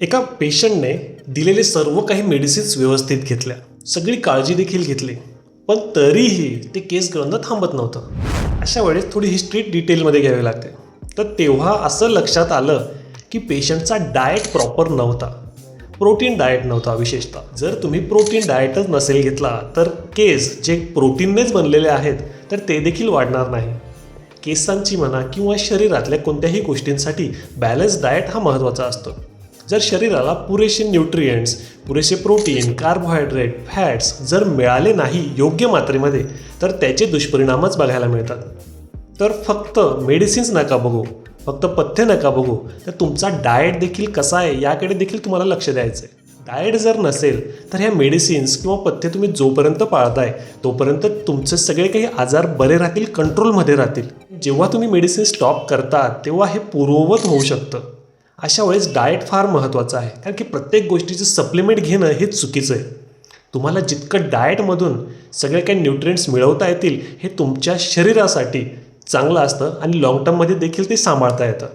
एका पेशंटने दिलेले सर्व काही मेडिसिन्स व्यवस्थित घेतल्या, सगळी काळजी देखील घेतली, पण तरीही ते केस गळणं थांबत नव्हतं. अशा वेळेस थोडी हिस्ट्री डिटेलमध्ये घ्यावी लागते. तर तेव्हा असं लक्षात आलं की पेशंटचा डाएट प्रॉपर नव्हता, प्रोटीन डाएट नव्हता. विशेषतः जर तुम्ही प्रोटीन डाएटच नसेल घेतला तर केस जे प्रोटीननेच बनलेले आहेत तर ते देखील वाढणार नाही. केसांची म्हणा किंवा शरीरातल्या कोणत्याही गोष्टींसाठी बॅलन्स डाएट हा महत्त्वाचा असतो. जर शरीराला पुरेसे न्यूट्रिएंट्स, पुरेसे प्रोटीन, कार्बोहायड्रेट, फॅट्स जर मिळाले नाही योग्य मात्रेमध्ये तर त्याचे दुष्परिणामच बघायला मिळतात. तर फक्त मेडिसिन्स नका बघू, फक्त पथ्य नका बघू, तर तुमचा डाएट देखील कसा आहे याकडे देखील तुम्हाला लक्ष द्यायचं आहे. डाएट जर नसेल तर ह्या मेडिसिन्स किंवा पथ्य तुम्ही जोपर्यंत पाळताय तोपर्यंत तुमचे सगळे काही आजार बरे राहतील, कंट्रोलमध्ये राहतील. जेव्हा तुम्ही मेडिसिन स्टॉप करता तेव्हा हे पूर्ववत होऊ शकतं. अशा वेळेस डाएट फार महत्त्वाचं आहे, कारण की प्रत्येक गोष्टीचं सप्लिमेंट घेणं हे चुकीचं आहे. तुम्हाला जितकं डाएटमधून सगळे काही न्यूट्रिएंट्स मिळवता येतील हे तुमच्या शरीरासाठी चांगलं असतं आणि लाँग टर्ममध्ये देखील ते सांभाळता येतं.